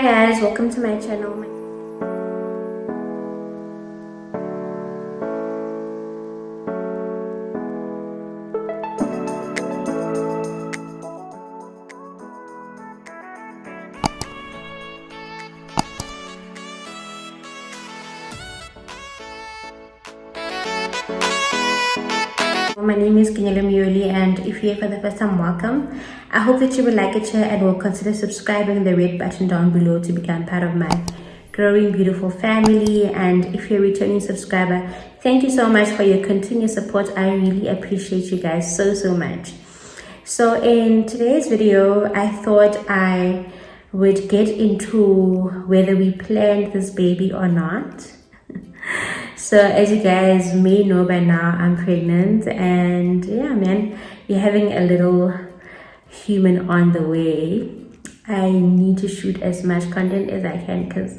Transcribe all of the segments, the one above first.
Hi guys, welcome to my channel. My name is Keneiloe Myoli, and if you're here for the first time, welcome. I hope that you would like it, share, and will consider subscribing, the red button down below, to become part of my growing beautiful family. And if you're a returning subscriber, thank you so much for your continued support. I really appreciate you guys so much. So in today's video, I thought I would get into whether we planned this baby or not. So as you guys may know by now, I'm pregnant, and yeah, man, we're having a little human on the way. I need to shoot as much content as I can because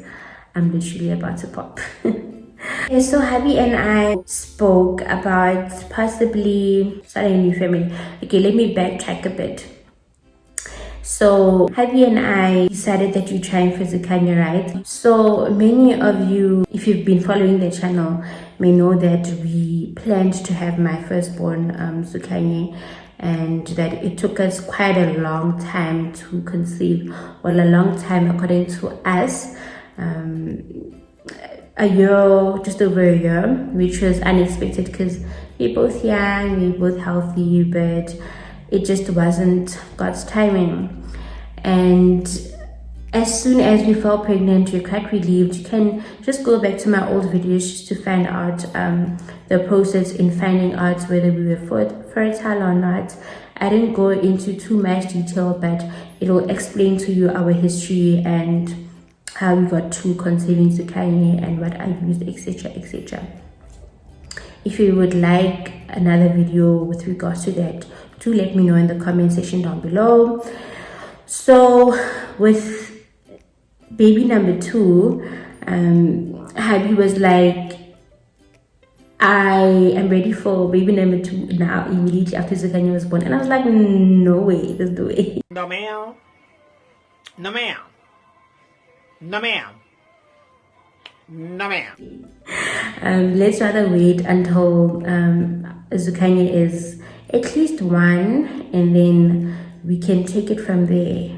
I'm literally about to pop. Okay, so hubby and I spoke about possibly starting a new family. Okay, let me backtrack a bit. So hubby and I decided that we're trying for Xoxo, right? So many of you, if you've been following the channel, may know that we planned to have my firstborn Xoxo, and that it took us quite a long time to conceive. Well, a long time according to us, a year, just over a year, which was unexpected because we're both young, we're both healthy, but it just wasn't God's timing. And as soon as we fell pregnant, we're quite relieved. You can just go back to my old videos just to find out the process in finding out whether we were fertile or not. I didn't go into too much detail, but it will explain to you our history and how we got to conceiving Xoxo and what I used, etc. If you would like another video with regards to that, do let me know in the comment section down below. So with baby number 2, hubby was like, I am ready for baby number 2 now, immediately after Xoxo was born. And I was like, no way, there's no way. No ma'am. No ma'am. No ma'am. No ma'am. Let's rather wait until Xoxo is at least 1, and then we can take it from there.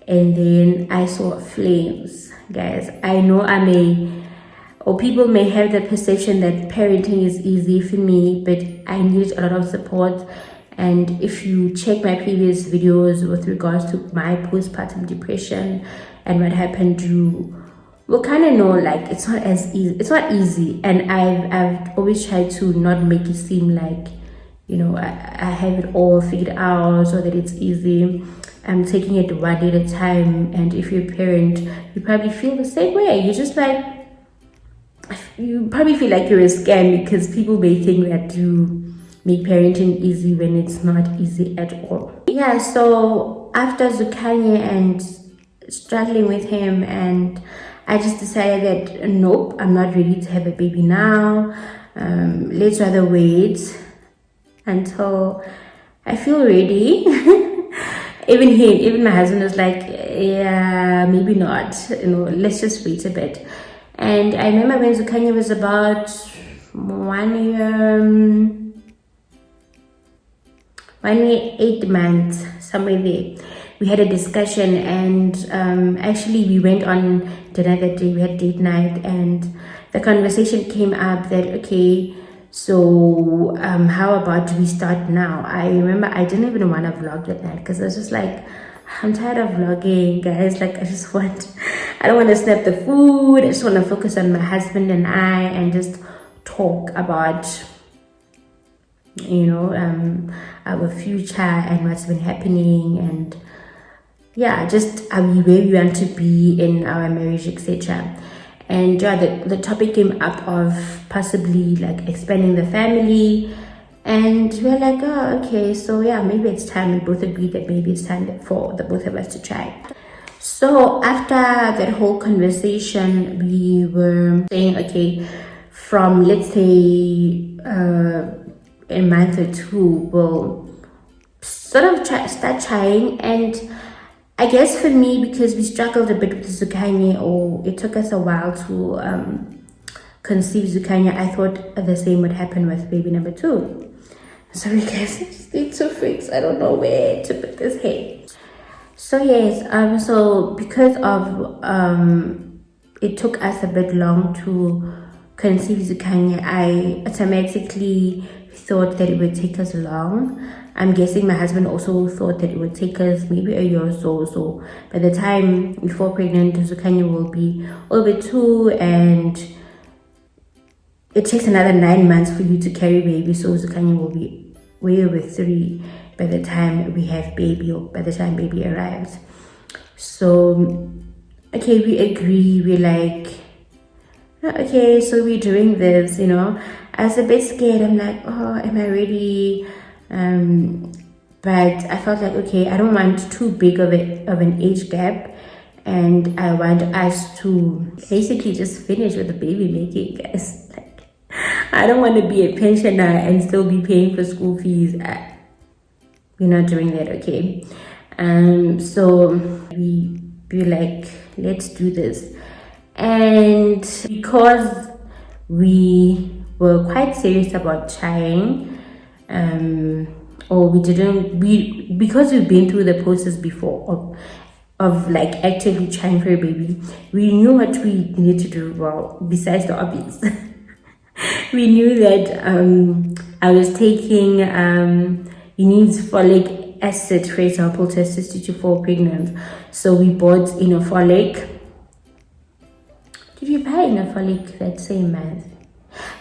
And then I saw flames, guys. I know people may have the perception that parenting is easy for me, but I needed a lot of support. And if you check my previous videos with regards to my postpartum depression and what happened, you will kind of know, like, it's not as easy. It's not easy, and I've always tried to not make it seem like, you know, I have it all figured out or that it's easy. I'm taking it one day at a time. And if you're a parent, you probably feel the same way. You're just like, you probably feel like you're a scam because people may think that you make parenting easy when it's not easy at all. Yeah, so after Xoxo and struggling with him, and I just decided that nope, I'm not ready to have a baby now. Let's rather wait until I feel ready. Even my husband was like, yeah, maybe not, you know, let's just wait a bit. And I remember when Xoxo was about 1 year, 8 months, somewhere there, we had a discussion, and actually we went on dinner that day. We had date night, and the conversation came up that, okay, so how about we start now? I remember I didn't even want to vlog that night because I was just like, I'm tired of vlogging, guys. Like, I don't want to snap the food. I just want to focus on my husband and I and just talk about, you know, our future and what's been happening, and yeah, just where we want to be in our marriage, etc. And yeah, the topic came up of possibly like expanding the family, and we're like, oh, okay, so yeah, maybe it's time. We both agreed that maybe it's time for the both of us to try. So after that whole conversation, we were saying, okay, from, let's say, a month or 2, we'll sort of start trying. And I guess for me, because we struggled a bit with Zukanya, or it took us a while to conceive Zukanya, I thought the same would happen with baby number 2. Sorry guys, I just need to fix, I don't know where to put this hair. So yes, so because of it took us a bit long to conceive Zukanya, I automatically thought that it would take us long. I'm guessing my husband also thought that it would take us maybe a year or so. So by the time we fall pregnant, Zukanya will be over 2, and it takes another 9 months for you to carry baby. So Zukanya will be way over 3 by the time we have baby, or by the time baby arrives. So okay, we agree. We're like, okay, so we're doing this, you know. I was a bit scared. I'm like, oh, am I ready? But I felt like, okay, I don't want too big of an age gap, and I want us to basically just finish with the baby making, guys. Like, I don't want to be a pensioner and still be paying for school fees. We're not doing that, okay? So we like, let's do this. And because we were quite serious about trying, or because we've been through the process before of like actively trying for a baby, we knew what we needed to do. Well, besides the obvious, we knew that I was taking you need folic acid, for example, to assist you to fall pregnant. So we bought folic. Did we buy folic that same month?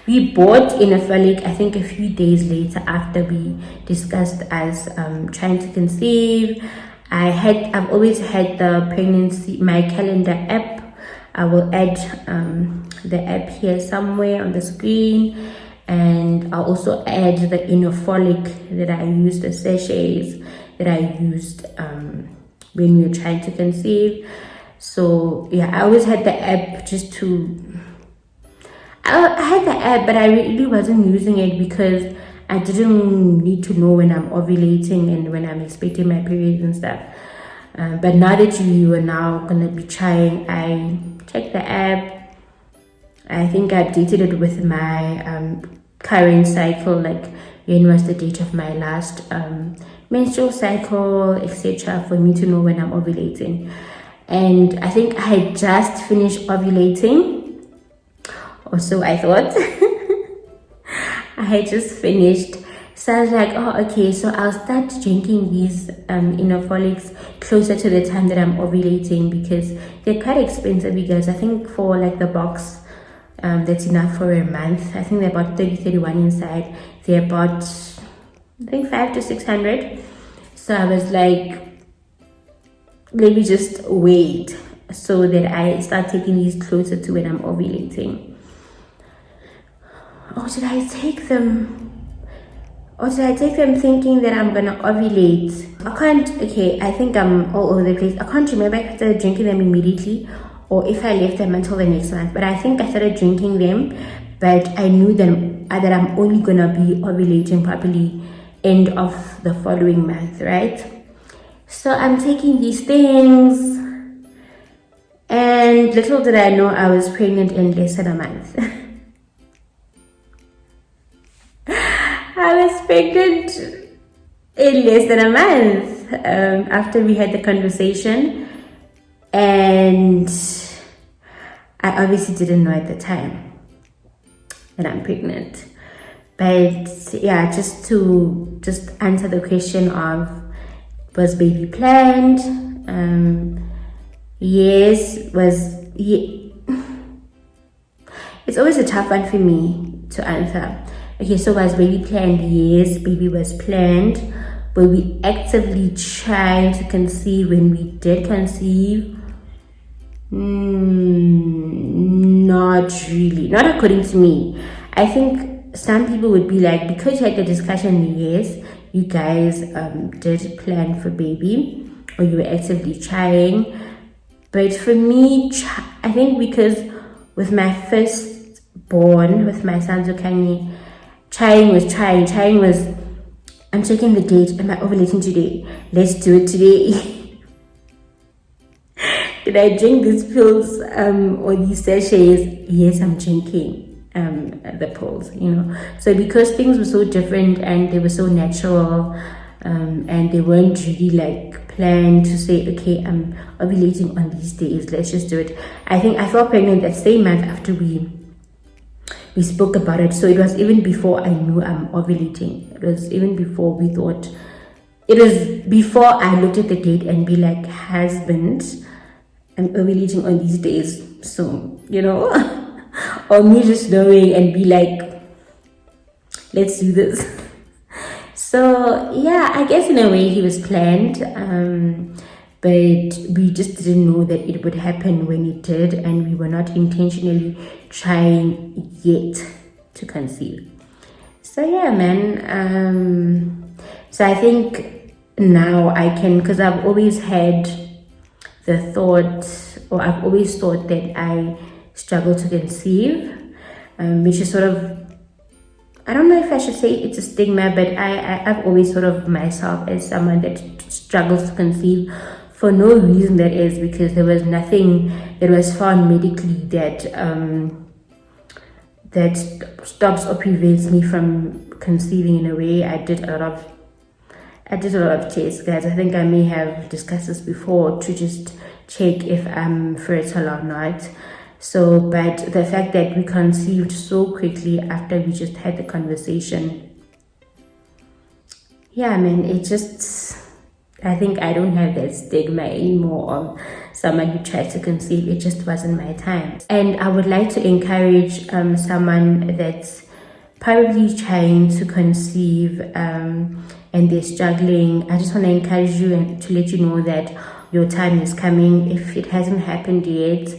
We bought folic, I think, a few days later after we discussed as trying to conceive. I've always had the pregnancy, my calendar app. I will add the app here somewhere on the screen, and I'll also add the folic that I used, the sachets that I used when we were trying to conceive. So yeah, I always had the app just to. I had the app, but I really wasn't using it because I didn't need to know when I'm ovulating and when I'm expecting my period and stuff. But now that you are now gonna be trying, I checked the app. I think I updated it with my current cycle, like when was the date of my last menstrual cycle, etc., for me to know when I'm ovulating. And I think I had just finished ovulating, or so I thought. I had just finished, so I was like, oh, okay, so I'll start drinking these folics closer to the time that I'm ovulating, because they're quite expensive, you guys. I think for like the box that's enough for a month, I think they're about 31 inside. They're about, I think, 500 to 600. So I was like, let me just wait so that I start taking these closer to when I'm ovulating. Or did I take them thinking that I'm gonna ovulate? I think I'm all over the place. I can't remember if I started drinking them immediately or if I left them until the next month. But I think I started drinking them, but I knew that I'm only gonna be ovulating properly end of the following month, right? So I'm taking these things, and little did I know I was pregnant in less than a month. I was pregnant in less than a month after we had the conversation, and I obviously didn't know at the time that I'm pregnant. But yeah, just to answer the question of, was baby planned? Yes. It's always a tough one for me to answer. Okay, so was baby planned? Yes, baby was planned. But we actively tried to conceive when we did conceive? Not really. Not according to me. I think some people would be like, because you had the discussion, yes, you guys did plan for baby, or you were actively trying. But for me, I think because with my firstborn, with my son Zukanya, trying was, I'm checking the date, am I ovulating today? Let's do it today. did I drink these pills or these sachets? Yes, I'm drinking the pills, you know. So because things were so different and they were so natural, and they weren't really like planned to say, okay, I'm ovulating on these days, let's just do it. I think I felt pregnant that same month after we spoke about it. So it was even before I knew I'm ovulating. It was even before we thought. It was before I looked at the date and be like, husband, I'm ovulating on these days. So, you know, or me just knowing and be like, let's do this. So yeah, I guess in a way he was planned, but we just didn't know that it would happen when it did, and we were not intentionally trying yet to conceive. So yeah, man. So I think now I can, because I've always had the thought, or I've always thought that I struggle to conceive, which is sort of, I don't know if I should say it's a stigma, but I've always thought of myself as someone that struggles to conceive for no reason, that is, because there was nothing that was found medically that that stops or prevents me from conceiving in a way. I did a lot of tests, guys. I think I may have discussed this before, to just check if I'm fertile or not. So, but the fact that we conceived so quickly after we just had the conversation, yeah, man, it just, I think I don't have that stigma anymore of someone who tries to conceive. It just wasn't my time. And I would like to encourage someone that's probably trying to conceive and they're struggling. I just want to encourage you and to let you know that your time is coming. If it hasn't happened yet,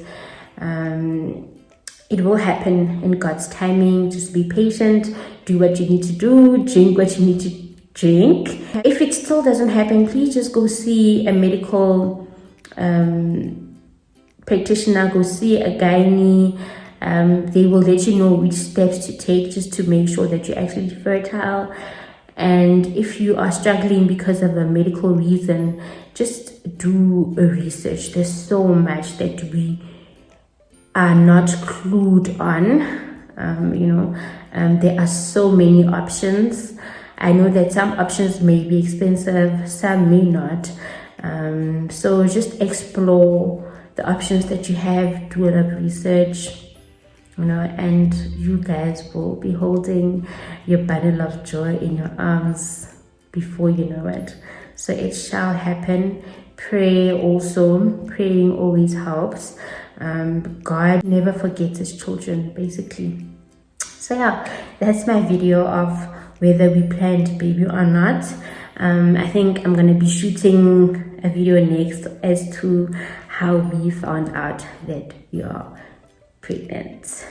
it will happen in God's timing. Just be patient, do what you need to do, drink what you need to drink. If it still doesn't happen, please just go see a medical practitioner, go see a gynae. They will let you know which steps to take just to make sure that you're actually fertile. And if you are struggling because of a medical reason, just do a research. There's so much that we are not clued on. There are so many options. I know that some options may be expensive, some may not. So just explore the options that you have, do a lot of research, and you guys will be holding your bundle of joy in your arms before you know it. So it shall happen. Pray also. Praying always helps. God never forgets his children, basically. So yeah, that's my video of whether we planned baby or not. I think I'm gonna be shooting a video next as to how we found out that we are pregnant.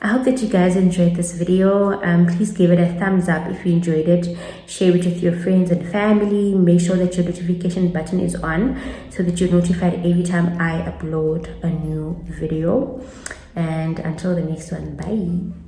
I hope that you guys enjoyed this video. Please give it a thumbs up if you enjoyed it. Share it with your friends and family. Make sure that your notification button is on so that you're notified every time I upload a new video. And until the next one, bye.